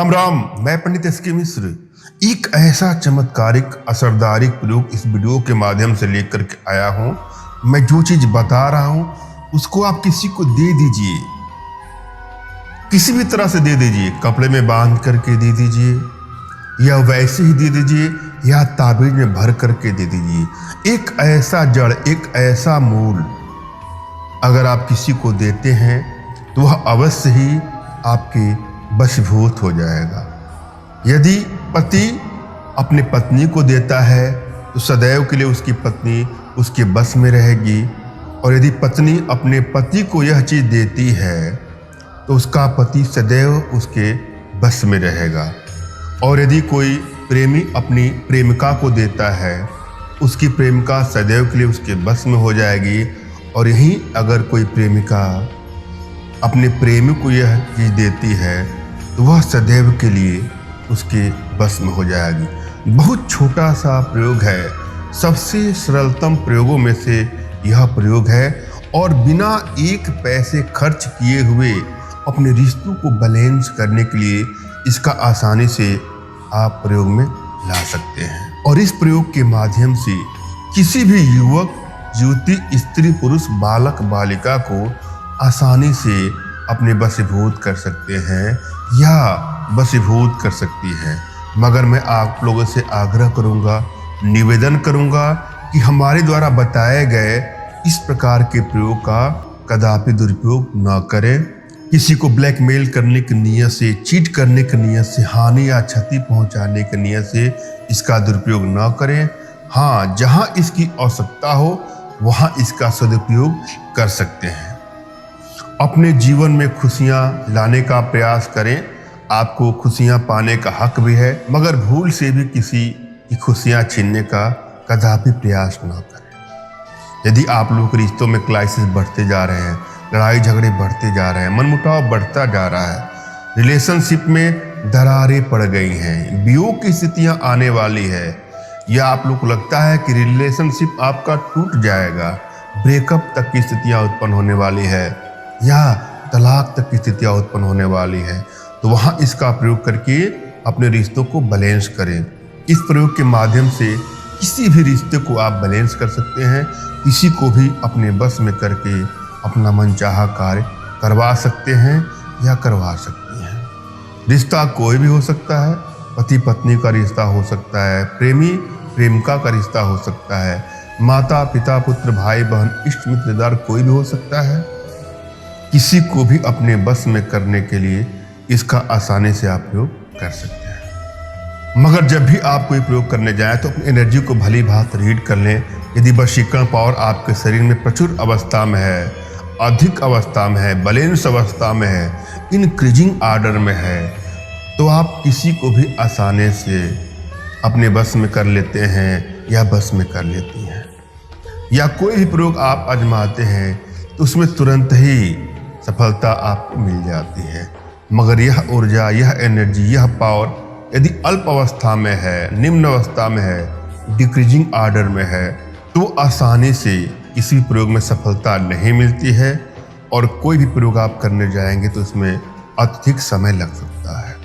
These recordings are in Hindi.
राम राम। मैं पंडित एस.के. मिश्र एक ऐसा चमत्कारिक असरदारिक प्रयोग इस वीडियो के माध्यम से लेकर के आया हूं। मैं जो चीज बता रहा हूं उसको आप किसी को दे दीजिए, किसी भी तरह से दे दीजिए, कपड़े में बांध करके दे दीजिए या वैसे ही दे दीजिए या ताबीज में भर करके दे दीजिए। एक ऐसा जड़, एक ऐसा मूल अगर आप किसी को देते हैं तो वह अवश्य ही आपके वशीभूत हो जाएगा। यदि पति अपनी पत्नी को देता है तो सदैव के लिए उसकी पत्नी उसके बस में रहेगी, और यदि पत्नी अपने पति को यह चीज देती है तो उसका पति सदैव उसके बस में रहेगा। और यदि कोई प्रेमी अपनी प्रेमिका को देता है, उसकी प्रेमिका सदैव के लिए उसके बस में हो जाएगी। और यहीं अगर कोई प्रेमिका अपने प्रेमी को यह चीज देती है तो वह सदैव के लिए उसके बस में हो जाएगी। बहुत छोटा सा प्रयोग है, सबसे सरलतम प्रयोगों में से यह प्रयोग है, और बिना एक पैसे खर्च किए हुए अपने रिश्तों को बैलेंस करने के लिए इसका आसानी से आप प्रयोग में ला सकते हैं। और इस प्रयोग के माध्यम से किसी भी युवक, युवती, स्त्री, पुरुष, बालक, बालिका को आसानी से अपने वशीभूत कर सकते हैं या वशीभूत कर सकती है। मगर मैं आप लोगों से आग्रह करूंगा, निवेदन करूंगा कि हमारे द्वारा बताए गए इस प्रकार के प्रयोग का कदापि दुरुपयोग न करें। किसी को ब्लैकमेल करने की नीयत से, चीट करने की नीयत से, हानि या क्षति पहुंचाने की नीयत से इसका दुरुपयोग न करें। हाँ, जहां इसकी आवश्यकता हो वहां इसका सदुपयोग कर सकते हैं। अपने जीवन में खुशियां लाने का प्रयास करें। आपको खुशियां पाने का हक भी है, मगर भूल से भी किसी की खुशियां छीनने का कदापि प्रयास न करें। यदि आप लोग रिश्तों में क्राइसिस बढ़ते जा रहे हैं, लड़ाई झगड़े बढ़ते जा रहे हैं, मनमुटाव बढ़ता जा रहा है, रिलेशनशिप में दरारें पड़ गई हैं, वियोग की स्थितियां आने वाली है, या आप लोग को लगता है कि रिलेशनशिप आपका टूट जाएगा, ब्रेकअप तक की स्थितियां उत्पन्न होने वाली है या तलाक तक की स्थितियां उत्पन्न होने वाली है, तो वहां इसका प्रयोग करके अपने रिश्तों को बैलेंस करें। इस प्रयोग के माध्यम से किसी भी रिश्ते को आप बैलेंस कर सकते हैं, किसी को भी अपने बस में करके अपना मनचाहा कार्य करवा सकते हैं या करवा सकती हैं। रिश्ता कोई भी हो सकता है, पति पत्नी का रिश्ता हो सकता है, प्रेमी प्रेमिका का रिश्ता हो सकता है, माता पिता पुत्र भाई बहन इष्ट मित्रदार कोई भी हो सकता है। किसी को भी अपने बस में करने के लिए इसका आसानी से आप प्रयोग कर सकते हैं। मगर जब भी आप कोई प्रयोग करने जाएं तो अपनी एनर्जी को भली भांति रीड कर लें। यदि वशीकरण पावर आपके शरीर में प्रचुर अवस्था में है, अधिक अवस्था में है, बैलेंस अवस्था में है, इंक्रीजिंग आर्डर में है, तो आप किसी को भी आसानी से अपने बस में कर लेते हैं या बस में कर लेती हैं। या कोई भी प्रयोग आप आजमाते हैं तो उसमें तुरंत ही सफलता आपको मिल जाती है। मगर यह ऊर्जा, यह एनर्जी, यह पावर यदि अल्प अवस्था में है, निम्न अवस्था में है, डिक्रीजिंग आर्डर में है, तो आसानी से किसी भी प्रयोग में सफलता नहीं मिलती है, और कोई भी प्रयोग आप करने जाएंगे तो उसमें अत्यधिक समय लग सकता है।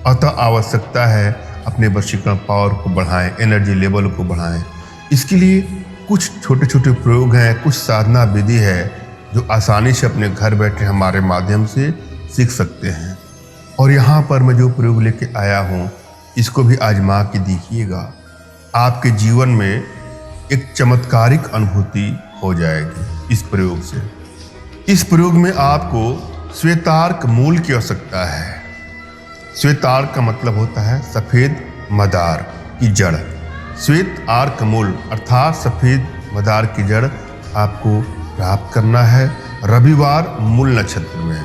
अतः आवश्यकता है अपने वशीकरण पावर को बढ़ाएं, एनर्जी लेवल को बढ़ाएं। इसके लिए कुछ छोटे छोटे प्रयोग हैं, कुछ साधना विधि है जो आसानी से अपने घर बैठे हमारे माध्यम से सीख सकते हैं। और यहाँ पर मैं जो प्रयोग लेके आया हूँ इसको भी आजमा के देखिएगा, आपके जीवन में एक चमत्कारिक अनुभूति हो जाएगी इस प्रयोग से। इस प्रयोग में आपको श्वेतार्क मूल की आवश्यकता है। श्वेतार्क का मतलब होता है सफेद मदार की जड़। श्वेत आर्क मूल अर्थात सफेद मदार की जड़ आपको प्राप्त करना है रविवार मूल नक्षत्र में।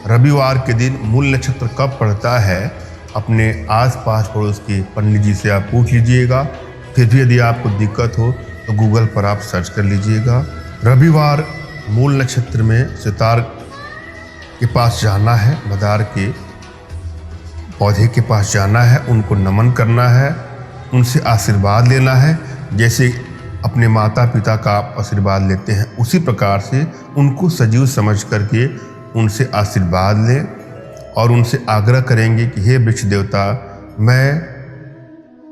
रविवार के दिन मूल नक्षत्र कब पड़ता है, अपने आसपास पड़ोस के पंडित जी से आप पूछ लीजिएगा। फिर भी यदि आपको दिक्कत हो तो गूगल पर आप सर्च कर लीजिएगा। रविवार मूल नक्षत्र में श्वेतार्क के पास जाना है, मदार के पौधे के पास जाना है, उनको नमन करना है, उनसे आशीर्वाद लेना है। जैसे अपने माता पिता का आप आशीर्वाद लेते हैं उसी प्रकार से उनको सजीव समझ करके उनसे आशीर्वाद लें और उनसे आग्रह करेंगे कि हे वृक्ष देवता, मैं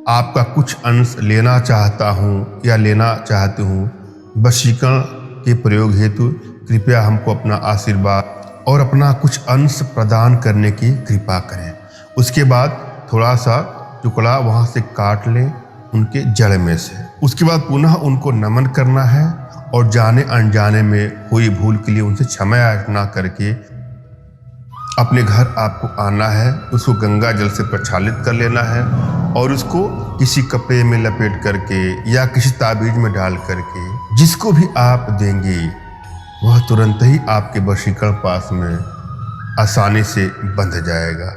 आपका कुछ अंश लेना चाहता हूँ या लेना चाहती हूँ। वशीकरण के प्रयोग हेतु कृपया हमको अपना आशीर्वाद और अपना कुछ अंश प्रदान करने की कृपा करें। उसके बाद थोड़ा सा टुकड़ा वहाँ से काट लें उनके जड़ में से। उसके बाद पुनः उनको नमन करना है और जाने अनजाने में हुई भूल के लिए उनसे क्षमा याचना करके अपने घर आपको आना है। उसको गंगा जल से प्रक्षालित कर लेना है और उसको किसी कपड़े में लपेट करके या किसी ताबीज में डाल करके जिसको भी आप देंगे वह तुरंत ही आपके वशीकरण पास में आसानी से बंध जाएगा,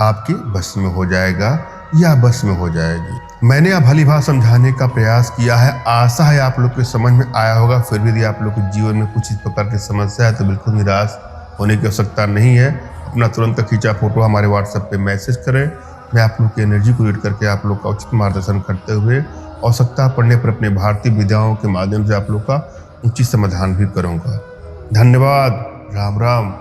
आपके बस में हो जाएगा या बस में हो जाएगी। मैंने अब भली भांति समझाने का प्रयास किया है, आशा है आप लोग के समझ में आया होगा। फिर भी यदि आप लोग के जीवन में कुछ इस प्रकार की समस्या है तो बिल्कुल निराश होने की आवश्यकता नहीं है। अपना तुरंत खींचा फोटो हमारे व्हाट्सएप पे मैसेज करें। मैं आप लोग की एनर्जी को रीड करके आप लोग का उचित मार्गदर्शन करते हुए आवश्यकता पड़ने पर अपने भारतीय विद्याओं के माध्यम से आप लोग का उचित समाधान भी करूँगा। धन्यवाद। राम राम।